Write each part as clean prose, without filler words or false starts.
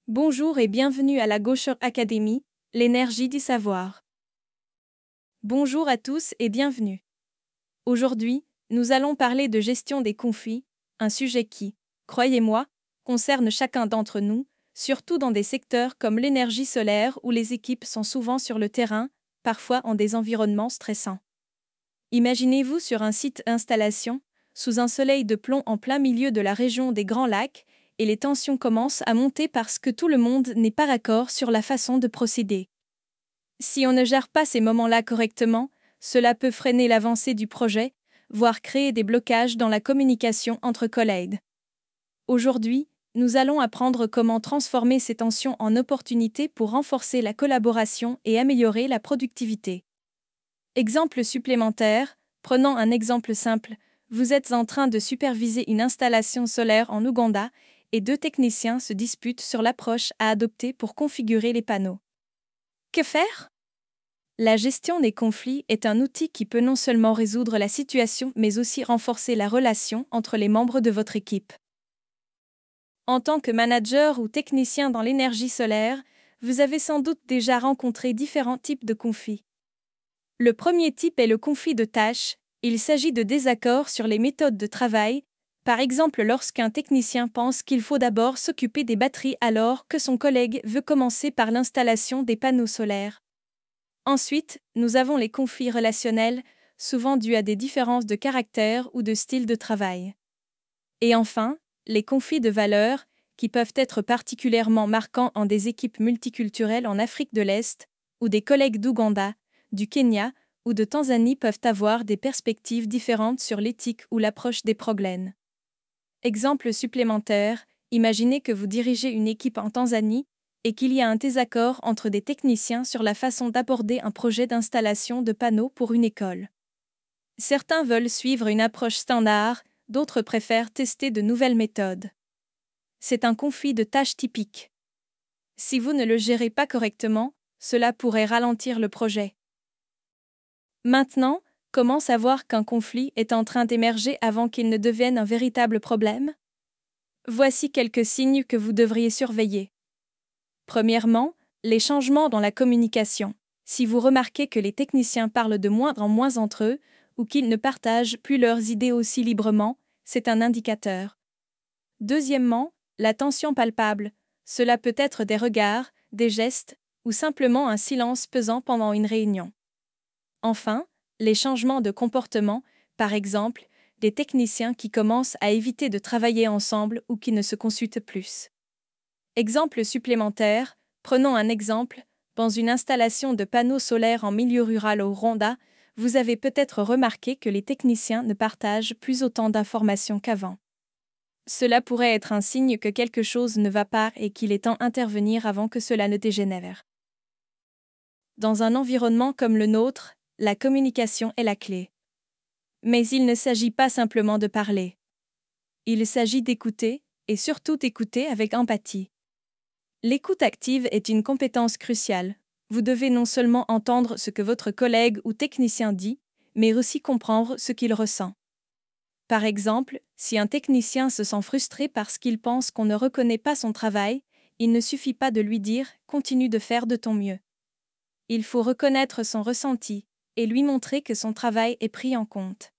Bonjour et bienvenue à la Gosher Academy, l'énergie du savoir. Bonjour à tous et bienvenue. Aujourd'hui, nous allons parler de gestion des conflits, un sujet qui, croyez-moi, concerne chacun d'entre nous, surtout dans des secteurs comme l'énergie solaire où les équipes sont souvent sur le terrain, parfois en des environnements stressants. Imaginez-vous sur un site installation, sous un soleil de plomb en plein milieu de la région des Grands Lacs, et les tensions commencent à monter parce que tout le monde n'est pas d'accord sur la façon de procéder. Si on ne gère pas ces moments-là correctement, cela peut freiner l'avancée du projet, voire créer des blocages dans la communication entre collègues. Aujourd'hui, nous allons apprendre comment transformer ces tensions en opportunités pour renforcer la collaboration et améliorer la productivité. Exemple supplémentaire, prenons un exemple simple. Vous êtes en train de superviser une installation solaire en Ouganda et deux techniciens se disputent sur l'approche à adopter pour configurer les panneaux. Que faire? La gestion des conflits est un outil qui peut non seulement résoudre la situation mais aussi renforcer la relation entre les membres de votre équipe. En tant que manager ou technicien dans l'énergie solaire, vous avez sans doute déjà rencontré différents types de conflits. Le premier type est le conflit de tâches. Il s'agit de désaccords sur les méthodes de travail, par exemple lorsqu'un technicien pense qu'il faut d'abord s'occuper des batteries alors que son collègue veut commencer par l'installation des panneaux solaires. Ensuite, nous avons les conflits relationnels, souvent dus à des différences de caractère ou de style de travail. Et enfin, les conflits de valeurs, qui peuvent être particulièrement marquants en des équipes multiculturelles en Afrique de l'Est, où des collègues d'Ouganda, du Kenya ou de Tanzanie peuvent avoir des perspectives différentes sur l'éthique ou l'approche des problèmes. Exemple supplémentaire, imaginez que vous dirigez une équipe en Tanzanie et qu'il y a un désaccord entre des techniciens sur la façon d'aborder un projet d'installation de panneaux pour une école. Certains veulent suivre une approche standard, d'autres préfèrent tester de nouvelles méthodes. C'est un conflit de tâches typique. Si vous ne le gérez pas correctement, cela pourrait ralentir le projet. Maintenant, comment savoir qu'un conflit est en train d'émerger avant qu'il ne devienne un véritable problème? Voici quelques signes que vous devriez surveiller. Premièrement, les changements dans la communication. Si vous remarquez que les techniciens parlent de moins en moins entre eux ou qu'ils ne partagent plus leurs idées aussi librement, c'est un indicateur. Deuxièmement, la tension palpable. Cela peut être des regards, des gestes ou simplement un silence pesant pendant une réunion. Enfin, les changements de comportement, par exemple, des techniciens qui commencent à éviter de travailler ensemble ou qui ne se consultent plus. Exemple supplémentaire, prenons un exemple, dans une installation de panneaux solaires en milieu rural au Rwanda, vous avez peut-être remarqué que les techniciens ne partagent plus autant d'informations qu'avant. Cela pourrait être un signe que quelque chose ne va pas et qu'il est temps d'intervenir avant que cela ne dégénère. Dans un environnement comme le nôtre, la communication est la clé. Mais il ne s'agit pas simplement de parler. Il s'agit d'écouter, et surtout d'écouter avec empathie. L'écoute active est une compétence cruciale. Vous devez non seulement entendre ce que votre collègue ou technicien dit, mais aussi comprendre ce qu'il ressent. Par exemple, si un technicien se sent frustré parce qu'il pense qu'on ne reconnaît pas son travail, il ne suffit pas de lui dire « continue de faire de ton mieux ». Il faut reconnaître son ressenti et lui montrer que son travail est pris en compte.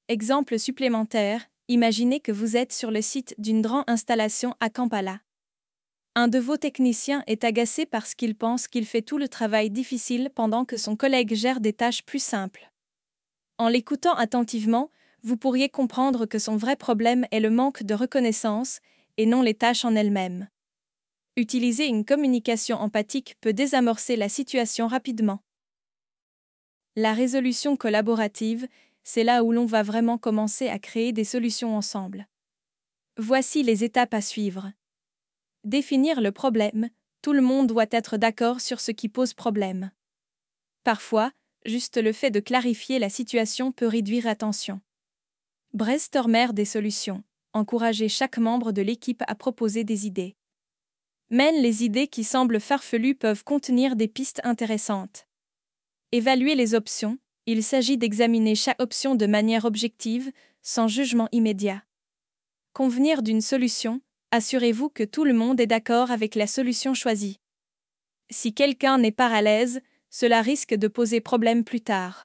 Exemple supplémentaire, imaginez que vous êtes sur le site d'une grande installation à Kampala. Un de vos techniciens est agacé parce qu'il pense qu'il fait tout le travail difficile pendant que son collègue gère des tâches plus simples. En l'écoutant attentivement, vous pourriez comprendre que son vrai problème est le manque de reconnaissance et non les tâches en elles-mêmes. Utiliser une communication empathique peut désamorcer la situation rapidement. La résolution collaborative, c'est là où l'on va vraiment commencer à créer des solutions ensemble. Voici les étapes à suivre. Définir le problème. Tout le monde doit être d'accord sur ce qui pose problème. Parfois, juste le fait de clarifier la situation peut réduire la tension. Brainstormer des solutions. Encourager chaque membre de l'équipe à proposer des idées. Même les idées qui semblent farfelues peuvent contenir des pistes intéressantes. Évaluer les options. Il s'agit d'examiner chaque option de manière objective, sans jugement immédiat. Convenir d'une solution. Assurez-vous que tout le monde est d'accord avec la solution choisie. Si quelqu'un n'est pas à l'aise, cela risque de poser problème plus tard.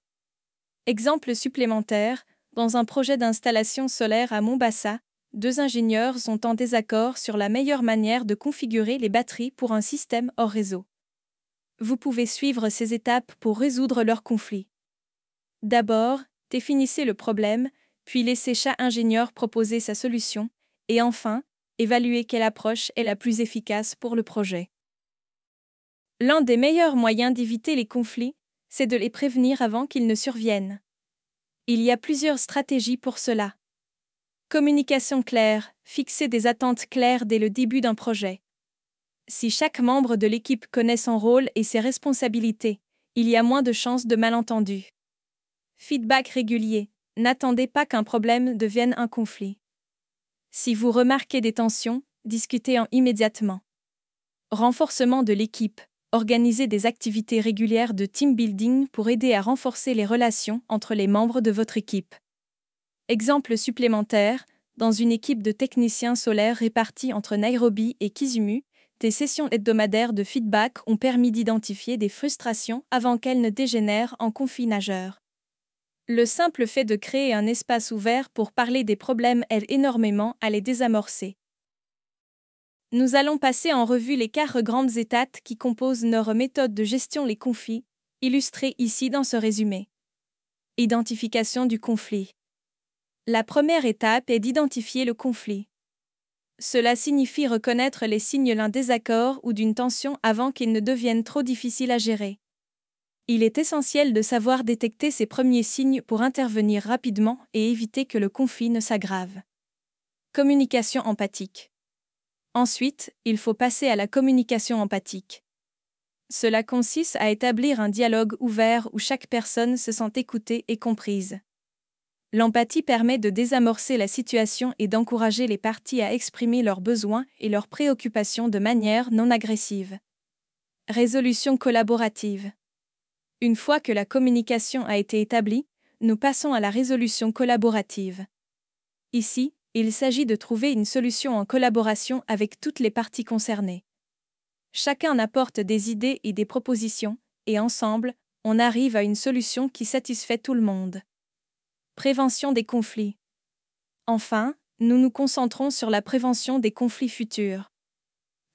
Exemple supplémentaire, dans un projet d'installation solaire à Mombasa, 2 ingénieurs sont en désaccord sur la meilleure manière de configurer les batteries pour un système hors réseau. Vous pouvez suivre ces étapes pour résoudre leur conflit. D'abord, définissez le problème, puis laissez chaque ingénieur proposer sa solution, et enfin, évaluez quelle approche est la plus efficace pour le projet. L'un des meilleurs moyens d'éviter les conflits, c'est de les prévenir avant qu'ils ne surviennent. Il y a plusieurs stratégies pour cela. Communication claire, fixer des attentes claires dès le début d'un projet. Si chaque membre de l'équipe connaît son rôle et ses responsabilités, il y a moins de chances de malentendus. Feedback régulier. N'attendez pas qu'un problème devienne un conflit. Si vous remarquez des tensions, discutez-en immédiatement. Renforcement de l'équipe. Organisez des activités régulières de team building pour aider à renforcer les relations entre les membres de votre équipe. Exemple supplémentaire, dans une équipe de techniciens solaires répartis entre Nairobi et Kisumu, des sessions hebdomadaires de feedback ont permis d'identifier des frustrations avant qu'elles ne dégénèrent en conflits majeurs. Le simple fait de créer un espace ouvert pour parler des problèmes aide énormément à les désamorcer. Nous allons passer en revue les 4 grandes étapes qui composent notre méthode de gestion des conflits, illustrées ici dans ce résumé. Identification du conflit. La première étape est d'identifier le conflit. Cela signifie reconnaître les signes d'un désaccord ou d'une tension avant qu'ils ne deviennent trop difficiles à gérer. Il est essentiel de savoir détecter ces premiers signes pour intervenir rapidement et éviter que le conflit ne s'aggrave. Communication empathique. Ensuite, il faut passer à la communication empathique. Cela consiste à établir un dialogue ouvert où chaque personne se sent écoutée et comprise. L'empathie permet de désamorcer la situation et d'encourager les parties à exprimer leurs besoins et leurs préoccupations de manière non agressive. Résolution collaborative. Une fois que la communication a été établie, nous passons à la résolution collaborative. Ici, il s'agit de trouver une solution en collaboration avec toutes les parties concernées. Chacun apporte des idées et des propositions, et ensemble, on arrive à une solution qui satisfait tout le monde. Prévention des conflits. Enfin, nous nous concentrons sur la prévention des conflits futurs.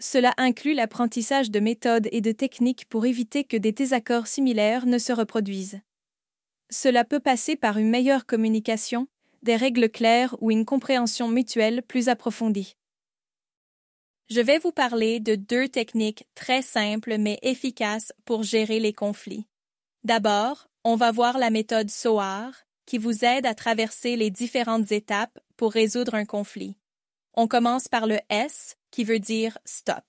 Cela inclut l'apprentissage de méthodes et de techniques pour éviter que des désaccords similaires ne se reproduisent. Cela peut passer par une meilleure communication, des règles claires ou une compréhension mutuelle plus approfondie. Je vais vous parler de 2 techniques très simples mais efficaces pour gérer les conflits. D'abord, on va voir la méthode SOAR, qui vous aide à traverser les différentes étapes pour résoudre un conflit. On commence par le S, qui veut dire « stop ».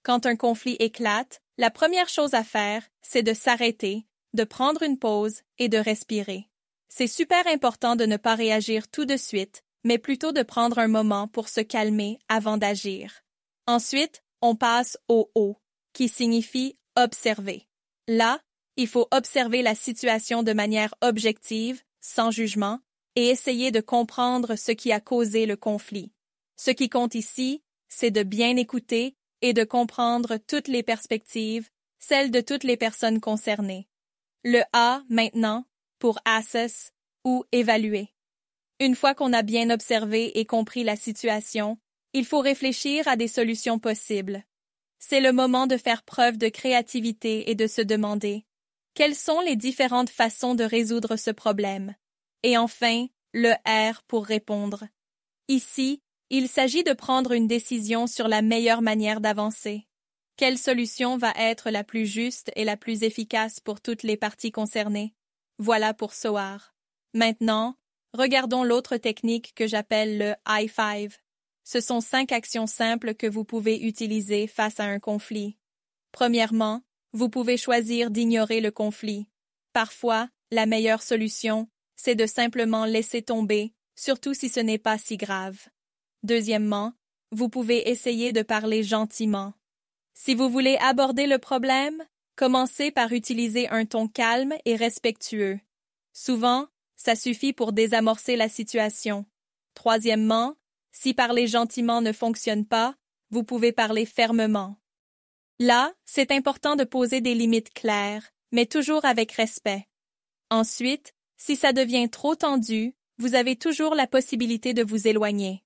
Quand un conflit éclate, la première chose à faire, c'est de s'arrêter, de prendre une pause et de respirer. C'est super important de ne pas réagir tout de suite, mais plutôt de prendre un moment pour se calmer avant d'agir. Ensuite, on passe au O, qui signifie « observer ». Là, il faut observer la situation de manière objective, sans jugement, et essayer de comprendre ce qui a causé le conflit. Ce qui compte ici, c'est de bien écouter et de comprendre toutes les perspectives, celles de toutes les personnes concernées. Le A, maintenant, pour assess ou évaluer. Une fois qu'on a bien observé et compris la situation, il faut réfléchir à des solutions possibles. C'est le moment de faire preuve de créativité et de se demander quelles sont les différentes façons de résoudre ce problème. Et enfin, le R pour répondre. Ici, il s'agit de prendre une décision sur la meilleure manière d'avancer. Quelle solution va être la plus juste et la plus efficace pour toutes les parties concernées? Voilà pour SOAR. Maintenant, regardons l'autre technique que j'appelle le I5. Ce sont 5 actions simples que vous pouvez utiliser face à un conflit. Premièrement, vous pouvez choisir d'ignorer le conflit. Parfois, la meilleure solution, c'est de simplement laisser tomber, surtout si ce n'est pas si grave. Deuxièmement, vous pouvez essayer de parler gentiment. Si vous voulez aborder le problème, commencez par utiliser un ton calme et respectueux. Souvent, ça suffit pour désamorcer la situation. Troisièmement, Si parler gentiment ne fonctionne pas, vous pouvez parler fermement. Là, c'est important de poser des limites claires, mais toujours avec respect. Ensuite, si ça devient trop tendu, vous avez toujours la possibilité de vous éloigner.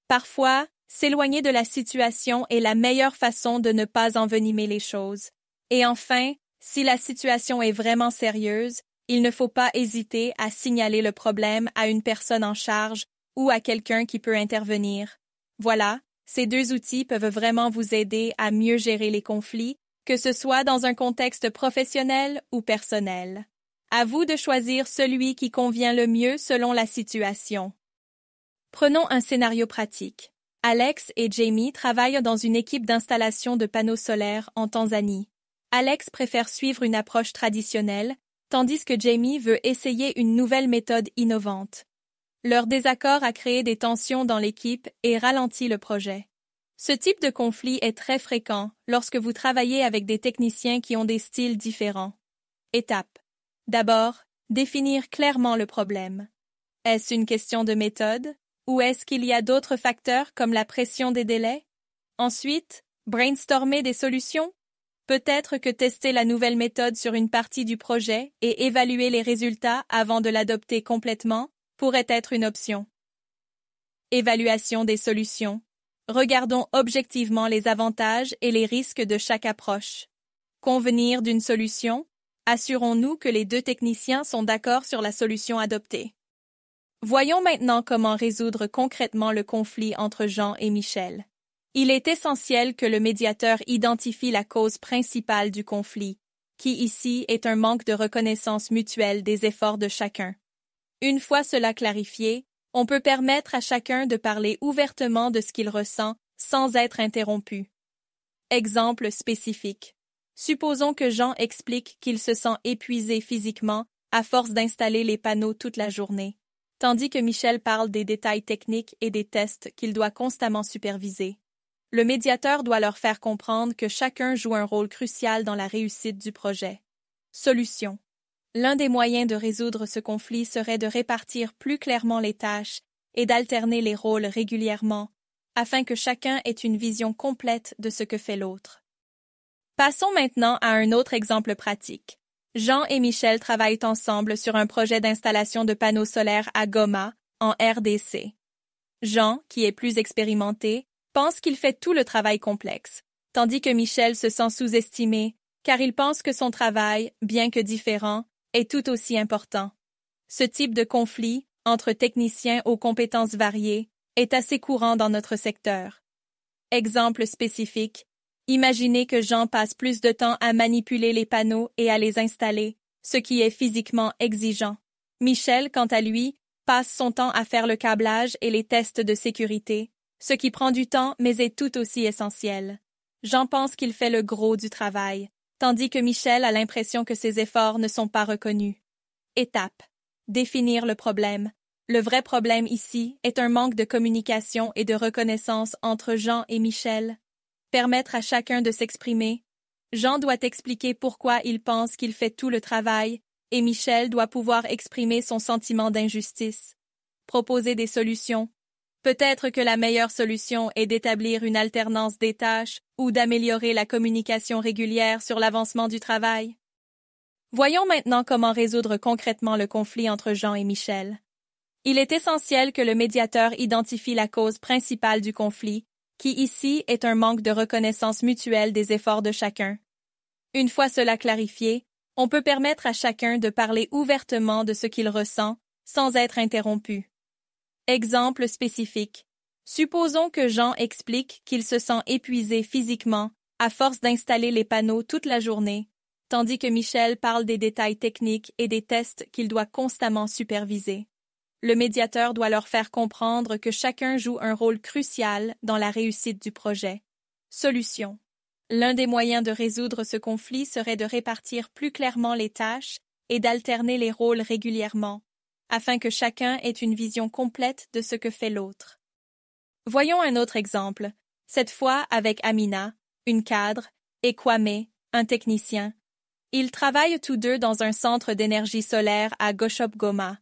Parfois, s'éloigner de la situation est la meilleure façon de ne pas envenimer les choses. Et enfin, si la situation est vraiment sérieuse, il ne faut pas hésiter à signaler le problème à une personne en charge ou à quelqu'un qui peut intervenir. Voilà, ces deux outils peuvent vraiment vous aider à mieux gérer les conflits, que ce soit dans un contexte professionnel ou personnel. À vous de choisir celui qui convient le mieux selon la situation. Prenons un scénario pratique. Alex et Jamie travaillent dans une équipe d'installation de panneaux solaires en Tanzanie. Alex préfère suivre une approche traditionnelle, tandis que Jamie veut essayer une nouvelle méthode innovante. Leur désaccord a créé des tensions dans l'équipe et ralenti le projet. Ce type de conflit est très fréquent lorsque vous travaillez avec des techniciens qui ont des styles différents. Étape. D'abord, définir clairement le problème. Est-ce une question de méthode, ou est-ce qu'il y a d'autres facteurs comme la pression des délais? Ensuite, brainstormer des solutions. Peut-être que tester la nouvelle méthode sur une partie du projet et évaluer les résultats avant de l'adopter complètement pourrait être une option. Évaluation des solutions. Regardons objectivement les avantages et les risques de chaque approche. Convenir d'une solution. Assurons-nous que les deux techniciens sont d'accord sur la solution adoptée. Voyons maintenant comment résoudre concrètement le conflit entre Jean et Michel. Il est essentiel que le médiateur identifie la cause principale du conflit, qui ici est un manque de reconnaissance mutuelle des efforts de chacun. Une fois cela clarifié, on peut permettre à chacun de parler ouvertement de ce qu'il ressent sans être interrompu. Exemple spécifique. Supposons que Jean explique qu'il se sent épuisé physiquement à force d'installer les panneaux toute la journée, tandis que Michel parle des détails techniques et des tests qu'il doit constamment superviser. Le médiateur doit leur faire comprendre que chacun joue un rôle crucial dans la réussite du projet. Solution. L'un des moyens de résoudre ce conflit serait de répartir plus clairement les tâches et d'alterner les rôles régulièrement, afin que chacun ait une vision complète de ce que fait l'autre. Passons maintenant à un autre exemple pratique. Jean et Michel travaillent ensemble sur un projet d'installation de panneaux solaires à Goma, en RDC. Jean, qui est plus expérimenté, pense qu'il fait tout le travail complexe, tandis que Michel se sent sous-estimé, car il pense que son travail, bien que différent, est tout aussi important. Ce type de conflit, entre techniciens aux compétences variées, est assez courant dans notre secteur. Exemple spécifique. Imaginez que Jean passe plus de temps à manipuler les panneaux et à les installer, ce qui est physiquement exigeant. Michel, quant à lui, passe son temps à faire le câblage et les tests de sécurité, ce qui prend du temps mais est tout aussi essentiel. Jean pense qu'il fait le gros du travail, tandis que Michel a l'impression que ses efforts ne sont pas reconnus. Étape. Définir le problème. Le vrai problème ici est un manque de communication et de reconnaissance entre Jean et Michel. Permettre à chacun de s'exprimer. Jean doit expliquer pourquoi il pense qu'il fait tout le travail, et Michel doit pouvoir exprimer son sentiment d'injustice. Proposer des solutions. Peut-être que la meilleure solution est d'établir une alternance des tâches ou d'améliorer la communication régulière sur l'avancement du travail. Voyons maintenant comment résoudre concrètement le conflit entre Jean et Michel. Il est essentiel que le médiateur identifie la cause principale du conflit, qui ici est un manque de reconnaissance mutuelle des efforts de chacun. Une fois cela clarifié, on peut permettre à chacun de parler ouvertement de ce qu'il ressent, sans être interrompu. Exemple spécifique. Supposons que Jean explique qu'il se sent épuisé physiquement à force d'installer les panneaux toute la journée, tandis que Michel parle des détails techniques et des tests qu'il doit constamment superviser. Le médiateur doit leur faire comprendre que chacun joue un rôle crucial dans la réussite du projet. Solution. L'un des moyens de résoudre ce conflit serait de répartir plus clairement les tâches et d'alterner les rôles régulièrement, afin que chacun ait une vision complète de ce que fait l'autre. Voyons un autre exemple, cette fois avec Amina, une cadre, et Kwame, un technicien. Ils travaillent tous deux dans un centre d'énergie solaire à Goshop Goma.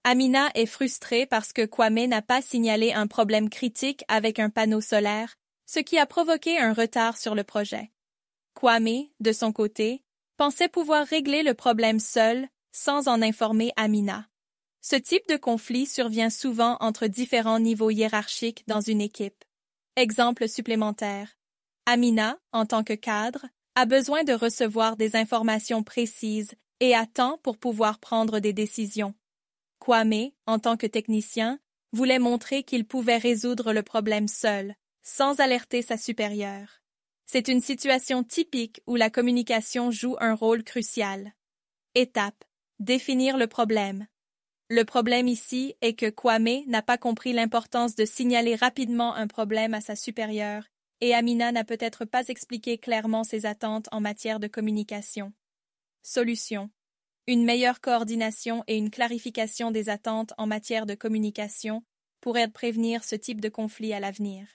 Amina est frustrée parce que Kwame n'a pas signalé un problème critique avec un panneau solaire, ce qui a provoqué un retard sur le projet. Kwame, de son côté, pensait pouvoir régler le problème seul, sans en informer Amina. Ce type de conflit survient souvent entre différents niveaux hiérarchiques dans une équipe. Exemple supplémentaire. Amina, en tant que cadre, a besoin de recevoir des informations précises et à temps pour pouvoir prendre des décisions. Kwame, en tant que technicien, voulait montrer qu'il pouvait résoudre le problème seul, sans alerter sa supérieure. C'est une situation typique où la communication joue un rôle crucial. Étape. Définir le problème. Le problème ici est que Kwame n'a pas compris l'importance de signaler rapidement un problème à sa supérieure et Amina n'a peut-être pas expliqué clairement ses attentes en matière de communication. Solution. Une meilleure coordination et une clarification des attentes en matière de communication pourraient prévenir ce type de conflit à l'avenir.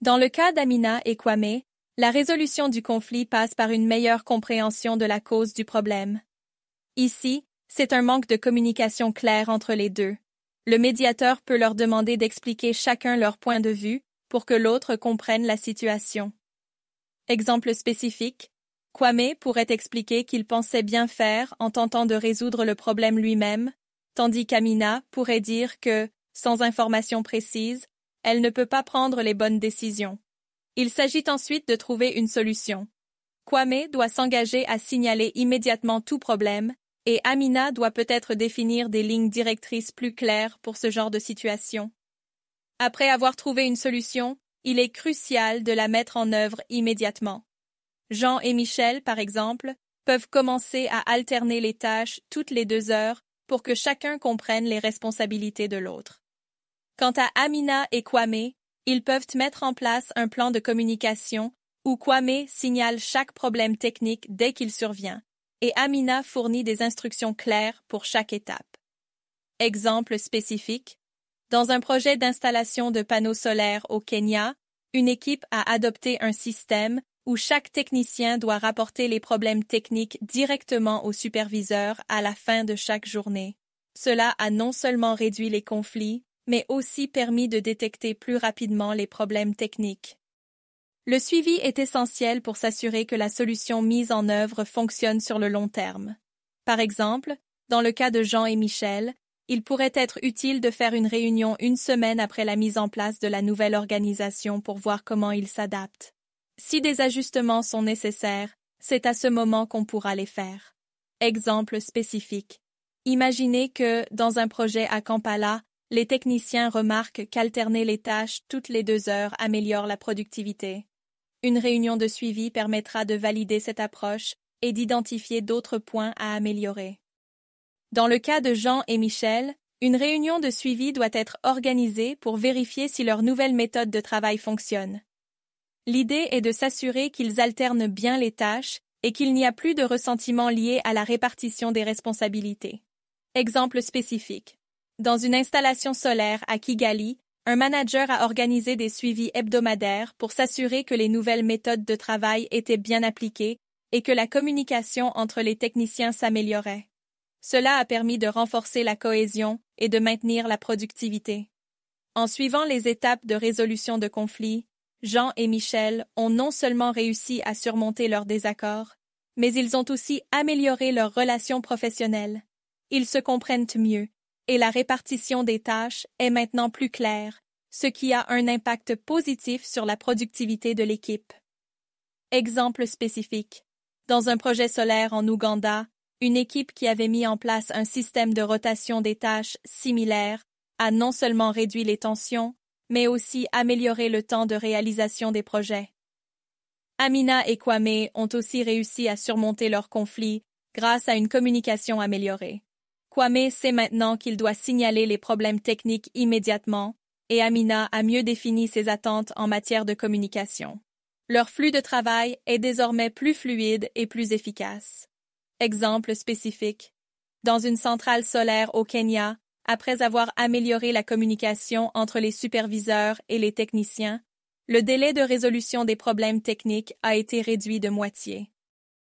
Dans le cas d'Amina et Kwame, la résolution du conflit passe par une meilleure compréhension de la cause du problème. Ici, c'est un manque de communication claire entre les deux. Le médiateur peut leur demander d'expliquer chacun leur point de vue pour que l'autre comprenne la situation. Exemple spécifique. Kwame pourrait expliquer qu'il pensait bien faire en tentant de résoudre le problème lui-même, tandis qu'Amina pourrait dire que, sans information précise, elle ne peut pas prendre les bonnes décisions. Il s'agit ensuite de trouver une solution. Kwame doit s'engager à signaler immédiatement tout problème, et Amina doit peut-être définir des lignes directrices plus claires pour ce genre de situation. Après avoir trouvé une solution, il est crucial de la mettre en œuvre immédiatement. Jean et Michel, par exemple, peuvent commencer à alterner les tâches toutes les 2 heures pour que chacun comprenne les responsabilités de l'autre. Quant à Amina et Kwame, ils peuvent mettre en place un plan de communication où Kwame signale chaque problème technique dès qu'il survient, et Amina fournit des instructions claires pour chaque étape. Exemple spécifique. Dans un projet d'installation de panneaux solaires au Kenya, une équipe a adopté un système où chaque technicien doit rapporter les problèmes techniques directement au superviseur à la fin de chaque journée. Cela a non seulement réduit les conflits, mais aussi permis de détecter plus rapidement les problèmes techniques. Le suivi est essentiel pour s'assurer que la solution mise en œuvre fonctionne sur le long terme. Par exemple, dans le cas de Jean et Michel, il pourrait être utile de faire une réunion 1 semaine après la mise en place de la nouvelle organisation pour voir comment ils s'adaptent. Si des ajustements sont nécessaires, c'est à ce moment qu'on pourra les faire. Exemple spécifique. Imaginez que, dans un projet à Kampala, les techniciens remarquent qu'alterner les tâches toutes les 2 heures améliore la productivité. Une réunion de suivi permettra de valider cette approche et d'identifier d'autres points à améliorer. Dans le cas de Jean et Michel, une réunion de suivi doit être organisée pour vérifier si leur nouvelle méthode de travail fonctionne. L'idée est de s'assurer qu'ils alternent bien les tâches et qu'il n'y a plus de ressentiment lié à la répartition des responsabilités. Exemple spécifique. Dans une installation solaire à Kigali, un manager a organisé des suivis hebdomadaires pour s'assurer que les nouvelles méthodes de travail étaient bien appliquées et que la communication entre les techniciens s'améliorait. Cela a permis de renforcer la cohésion et de maintenir la productivité. En suivant les étapes de résolution de conflits, Jean et Michel ont non seulement réussi à surmonter leurs désaccords, mais ils ont aussi amélioré leurs relations professionnelles. Ils se comprennent mieux, et la répartition des tâches est maintenant plus claire, ce qui a un impact positif sur la productivité de l'équipe. Exemple spécifique. Dans un projet solaire en Ouganda, une équipe qui avait mis en place un système de rotation des tâches similaire a non seulement réduit les tensions, mais aussi amélioré le temps de réalisation des projets. Amina et Kwame ont aussi réussi à surmonter leurs conflits grâce à une communication améliorée. Kwame sait maintenant qu'il doit signaler les problèmes techniques immédiatement, et Amina a mieux défini ses attentes en matière de communication. Leur flux de travail est désormais plus fluide et plus efficace. Exemple spécifique. Dans une centrale solaire au Kenya, après avoir amélioré la communication entre les superviseurs et les techniciens, le délai de résolution des problèmes techniques a été réduit de moitié.